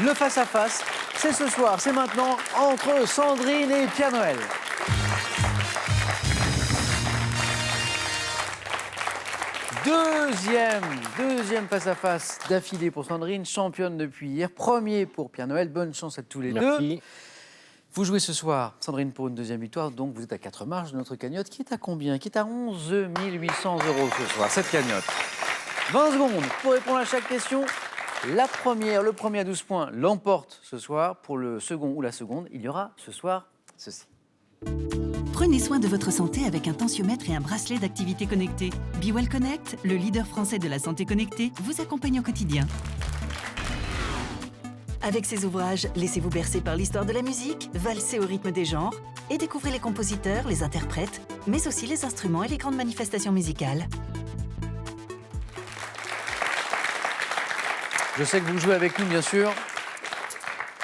Le face-à-face, c'est ce soir, c'est maintenant, entre Sandrine et Pierre Noël. Deuxième face-à-face d'affilée pour Sandrine, championne depuis hier. Premier pour Pierre Noël, bonne chance à tous les deux. Merci. Vous jouez ce soir, Sandrine, pour une deuxième victoire, donc vous êtes à 4 marches de notre cagnotte, qui est à combien? Qui est à 11 800 € ce soir, cette cagnotte. 20 secondes pour répondre à chaque question. La première, le premier à 12 points l'emporte ce soir. Pour le second ou la seconde, il y aura ce soir ceci. Prenez soin de votre santé avec un tensiomètre et un bracelet d'activité connectée. Be Well Connect, le leader français de la santé connectée, vous accompagne au quotidien. Avec ses ouvrages, laissez-vous bercer par l'histoire de la musique, valsez au rythme des genres et découvrez les compositeurs, les interprètes, mais aussi les instruments et les grandes manifestations musicales. Je sais que vous jouez avec nous, bien sûr.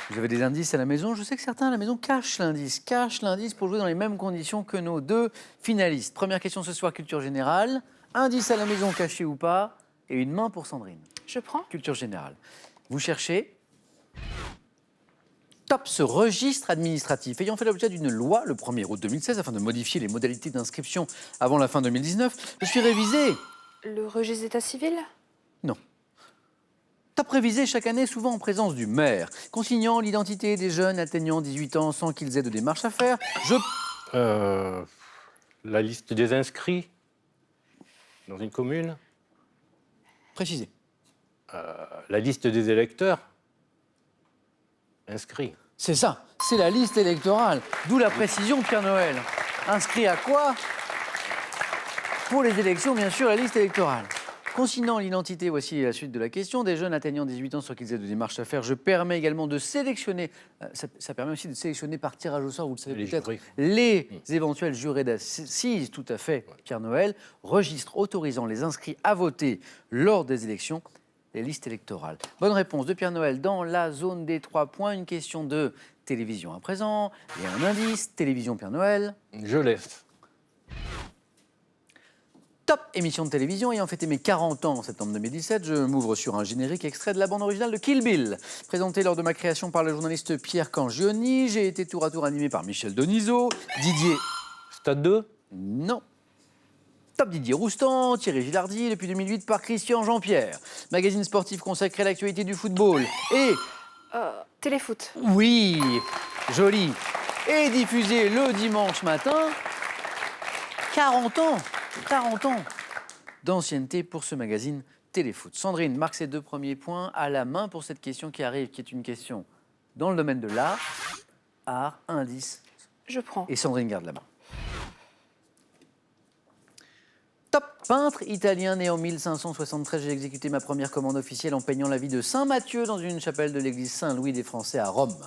Vous avez des indices à la maison. Je sais que certains à la maison cachent l'indice pour jouer dans les mêmes conditions que nos deux finalistes. Première question ce soir, culture générale. Indice à la maison, caché ou pas, et une main pour Sandrine. Je prends. Culture générale. Vous cherchez. Top, ce registre administratif ayant fait l'objet d'une loi le 1er août 2016 afin de modifier les modalités d'inscription avant la fin 2019. Je suis révisé. Le registre d'état civil? Non. Top révisé chaque année, souvent en présence du maire, consignant l'identité des jeunes atteignant 18 ans sans qu'ils aient de démarche à faire. La liste des inscrits dans une commune. Précisez. La liste des électeurs inscrits. C'est ça, c'est la liste électorale. D'où la précision, Pierre Noël. Inscrit à quoi? Pour les élections, bien sûr, la liste électorale. Consignant l'identité, voici la suite de la question, des jeunes atteignant 18 ans sans qu'ils aient de démarches à faire. Je permets également de sélectionner, ça permet aussi de sélectionner par tirage au sort, vous le savez peut-être, les éventuels jurés d'assises, tout à fait, Pierre Noël. Registre autorisant les inscrits à voter lors des élections, les listes électorales. Bonne réponse de Pierre Noël dans la zone des 3 points. Une question de télévision à présent et un indice, télévision Pierre Noël. Je laisse. Top émission de télévision ayant fêté mes 40 ans en septembre 2017, je m'ouvre sur un générique extrait de la bande originale de Kill Bill. Présenté lors de ma création par le journaliste Pierre Cangioni, j'ai été tour à tour animé par Michel Denisot, Didier... Stade 2? Non. Top Didier Roustan, Thierry Gilardi, depuis 2008 par Christian Jean-Pierre. Magazine sportif consacré à l'actualité du football. Et... Téléfoot. Oui, joli. Et diffusé le dimanche matin, 40 ans d'ancienneté pour ce magazine Téléfoot. Sandrine marque ses 2 premiers points à la main pour cette question qui arrive, qui est une question dans le domaine de l'art, indice. Je prends. Et Sandrine garde la main. Top peintre italien né en 1573, j'ai exécuté ma première commande officielle en peignant la vie de Saint Matthieu dans une chapelle de l'église Saint-Louis des Français à Rome.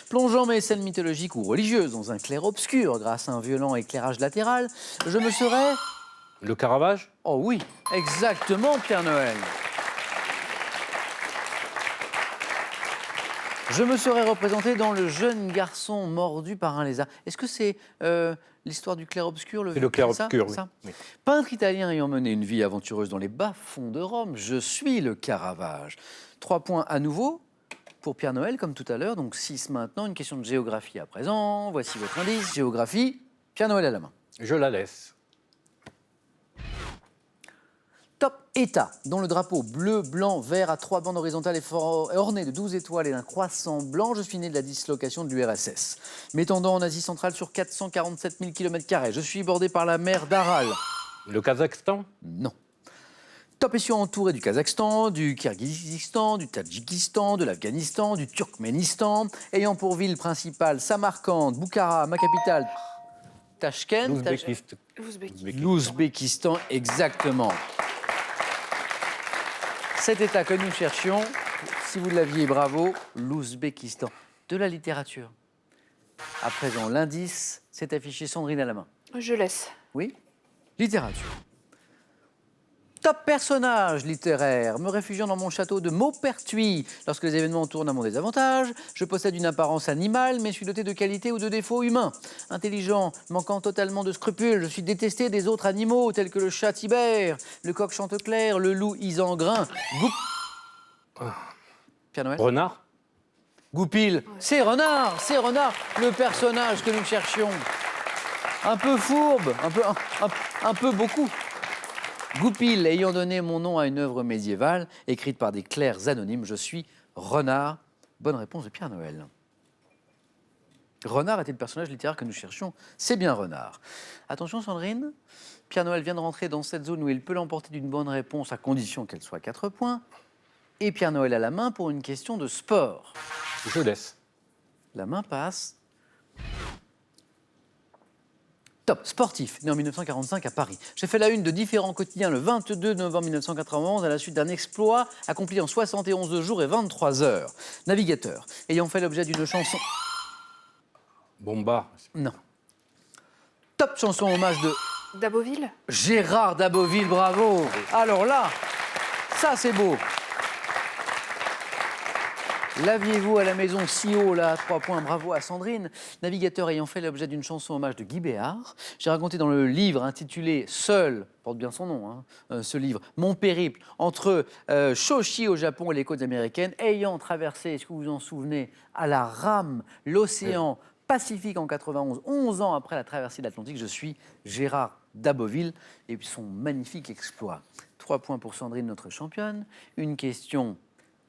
Plongeant mes scènes mythologiques ou religieuses dans un clair-obscur grâce à un violent éclairage latéral, je me serais... Le Caravage? Oh oui, exactement, Pierre Noël. Je me serais représenté dans Le jeune garçon mordu par un lézard. Est-ce que c'est l'histoire du clair-obscur? C'est le clair-obscur, oui. Oui. Peintre italien ayant mené une vie aventureuse dans les bas-fonds de Rome, je suis le Caravage. 3 points à nouveau pour Pierre Noël, comme tout à l'heure, donc 6 maintenant. Une question de géographie à présent. Voici votre indice, géographie. Pierre Noël à la main. Je la laisse. Top État, dont le drapeau bleu, blanc, vert à 3 bandes horizontales est orné de 12 étoiles et d'un croissant blanc. Je suis né de la dislocation de l'URSS. M'étendant en Asie centrale sur 447 000 km². Je suis bordé par la mer d'Aral. Le Kazakhstan? Non. Top et sur entouré du Kazakhstan, du Kirghizistan, du Tadjikistan, de l'Afghanistan, du Turkménistan, ayant pour ville principale Samarcande, Boukhara, ma capitale, Tachkent. L'Ouzbékistan, exactement. Cet État que nous cherchions, si vous l'aviez, bravo, l'Ouzbékistan. De la littérature. À présent, l'indice, c'est affiché Sandrine à la main. Je laisse. Oui. Littérature. Top personnage littéraire, me réfugiant dans mon château de Maupertuis. Lorsque les événements tournent à mon désavantage, je possède une apparence animale, mais suis doté de qualités ou de défauts humains. Intelligent, manquant totalement de scrupules, je suis détesté des autres animaux, tels que le chat Tibère, le coq Chanteclair, le loup Isengrin. Pierre Noël? Renard? Goupil, c'est Renard, le personnage que nous cherchions. Un peu fourbe, un peu beaucoup. Goupil, ayant donné mon nom à une œuvre médiévale, écrite par des clercs anonymes, je suis Renard. Bonne réponse de Pierre Noël. Renard était le personnage littéraire que nous cherchions, c'est bien Renard. Attention Sandrine, Pierre Noël vient de rentrer dans cette zone où il peut l'emporter d'une bonne réponse à condition qu'elle soit 4 points. Et Pierre Noël a la main pour une question de sport. Je laisse. La main passe. Top, sportif, né en 1945 à Paris. J'ai fait la une de différents quotidiens le 22 novembre 1991 à la suite d'un exploit accompli en 71 jours et 23 heures. Navigateur, ayant fait l'objet d'une chanson... Bomba. Non. Top chanson hommage de Daboville. Gérard Daboville, bravo. Alors là, ça c'est beau. L'aviez-vous à la maison si haut, là, 3 points, bravo à Sandrine. Navigateur ayant fait l'objet d'une chanson hommage de Guy Béard. J'ai raconté dans le livre intitulé Seul, porte bien son nom, hein, ce livre, mon périple entre Shoshi au Japon et les côtes américaines, ayant traversé, est-ce que vous vous en souvenez, à la rame, l'océan Pacifique en 91, 11 ans après la traversée de l'Atlantique. Je suis Gérard Daboville et son magnifique exploit. 3 points pour Sandrine, notre championne. Une question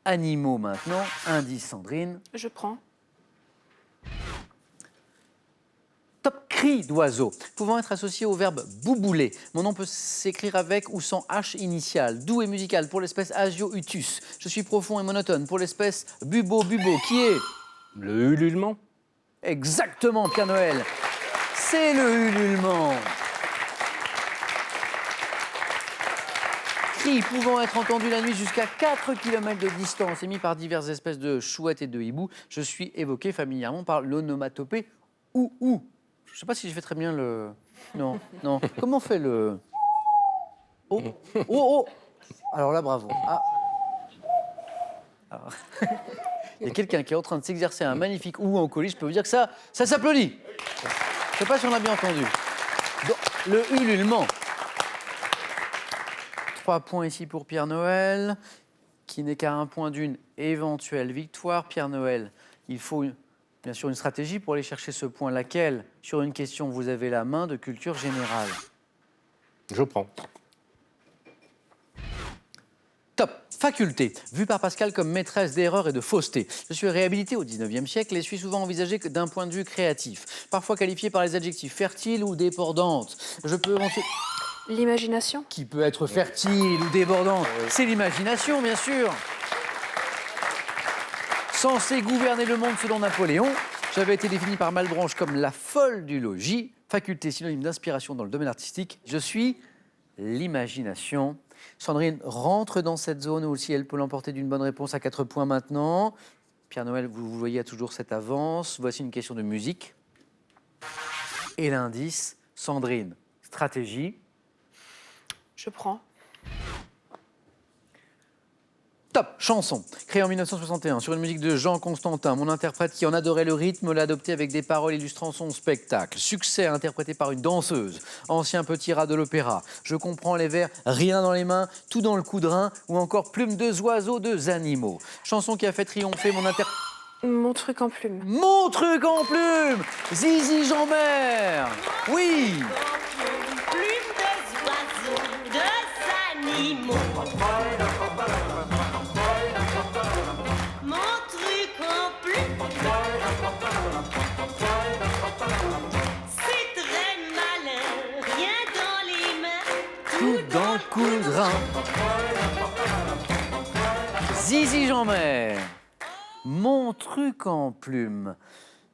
animaux maintenant. Indice Sandrine. Je prends. Top, cri d'oiseau, pouvant être associé au verbe boubouler. Mon nom peut s'écrire avec ou sans H initial. Doux et musical pour l'espèce Agio-utus. Je suis profond et monotone pour l'espèce bubo-bubo, qui est... Le ululement. Exactement, Pierre Noël. C'est le ululement. Cri pouvant être entendu la nuit jusqu'à 4 km de distance, émis par diverses espèces de chouettes et de hiboux. Je suis évoqué familièrement par l'onomatopée ou. Je ne sais pas si je fais très bien le... Non. Comment on fait le... Oh. Alors là, bravo. Ah. Alors... Il y a quelqu'un qui est en train de s'exercer un magnifique ou en colis, je peux vous dire que ça s'applaudit. Je ne sais pas si on a bien entendu. Donc, le ululement. 3 points ici pour Pierre Noël, qui n'est qu'à 1 point d'une éventuelle victoire. Pierre Noël, il faut bien sûr une stratégie pour aller chercher ce point. Laquelle, sur une question, vous avez la main de culture générale. Je prends. Top, faculté, vue par Pascal comme maîtresse d'erreur et de fausseté. Je suis réhabilité au 19e siècle et suis souvent envisagé d'un point de vue créatif, parfois qualifié par les adjectifs fertile ou débordante. Je peux ensuite... L'imagination. Qui peut être fertile ou débordante, c'est l'imagination, bien sûr. Censé gouverner le monde selon Napoléon, j'avais été défini par Malebranche comme la folle du logis, faculté synonyme d'inspiration dans le domaine artistique. Je suis l'imagination. Sandrine rentre dans cette zone où aussi elle peut l'emporter d'une bonne réponse à 4 points maintenant. Pierre Noël, vous voyez, a toujours cette avance. Voici une question de musique. Et l'indice, Sandrine, stratégie. Je prends. Top, chanson, créée en 1961 sur une musique de Jean Constantin. Mon interprète qui en adorait le rythme l'a adopté avec des paroles illustrant son spectacle. Succès interprété par une danseuse, ancien petit rat de l'opéra. Je comprends les vers, rien dans les mains, tout dans le coudrin ou encore plume de oiseaux, de animaux. Chanson qui a fait triompher mon interprète. Mon truc en plume. Mon truc en plume, Zizi Jeanbert. Oui. Plume de oiseaux, de animaux. Mon truc en plume. C'est très malin, rien dans les mains, Tout dans le coudrin. Zizi Jeanbert. Mon truc en plume.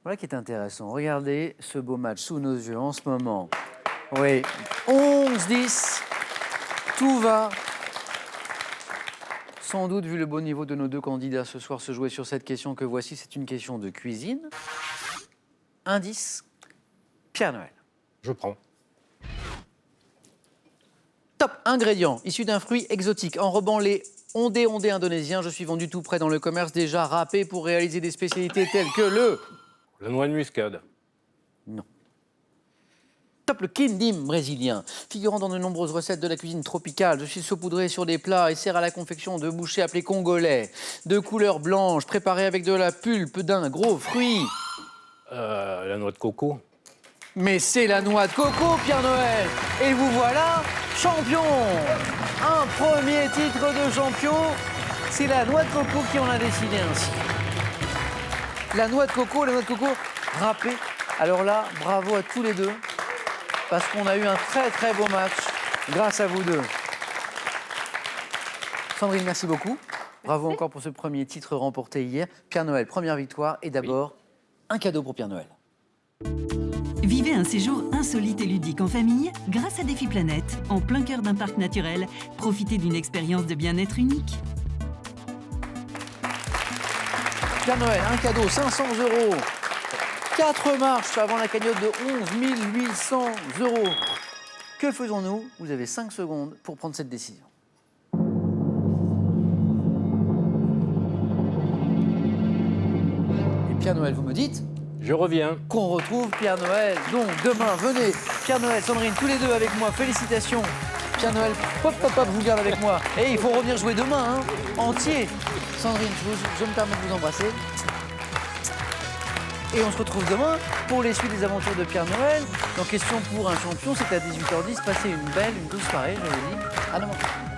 Voilà qui est intéressant. Regardez ce beau match sous nos yeux en ce moment. Oui, 11-10. Tout va. Sans doute, vu le beau niveau de nos deux candidats ce soir, se jouer sur cette question que voici. C'est une question de cuisine. Indice, Pierre Noël. Je prends. Top, ingrédients issus d'un fruit exotique, enrobant les ondés indonésiens. Je suis vendu tout près dans le commerce, déjà râpé pour réaliser des spécialités telles que le... La noix de muscade. Non. Top, le quindim brésilien. Figurant dans de nombreuses recettes de la cuisine tropicale, je suis saupoudré sur des plats et sert à la confection de bouchées appelées congolais. De couleur blanche, préparé avec de la pulpe d'un gros fruit. La noix de coco. Mais c'est la noix de coco, Pierre Noël. Et vous voilà champion. Un premier titre de champion. C'est la noix de coco qui en a décidé ainsi. La noix de coco râpée. Alors là, bravo à tous les deux. Parce qu'on a eu un très beau match grâce à vous deux. Sandrine, merci beaucoup. Bravo encore pour ce premier titre remporté hier. Pierre Noël, première victoire. Et d'abord, un cadeau pour Pierre Noël. Vivez un séjour insolite et ludique en famille grâce à Défi Planète. En plein cœur d'un parc naturel, profitez d'une expérience de bien-être unique. Pierre Noël, un cadeau, 500 €. 4 marches avant la cagnotte de 11 800 €. Que faisons-nous? Vous avez 5 secondes pour prendre cette décision. Et Pierre Noël, vous me dites Je reviens. qu'on retrouve Pierre Noël. Donc demain, venez. Pierre Noël, Sandrine, tous les deux avec moi. Félicitations. Pierre Noël, hop, je vous garde avec moi. Et il faut revenir jouer demain, hein, entier. Sandrine, je me permets de vous embrasser. Et on se retrouve demain pour les suites des aventures de Pierre Noël. Dans Question pour un champion, c'est à 18h10. Passez une douce soirée, je vous dis. À demain.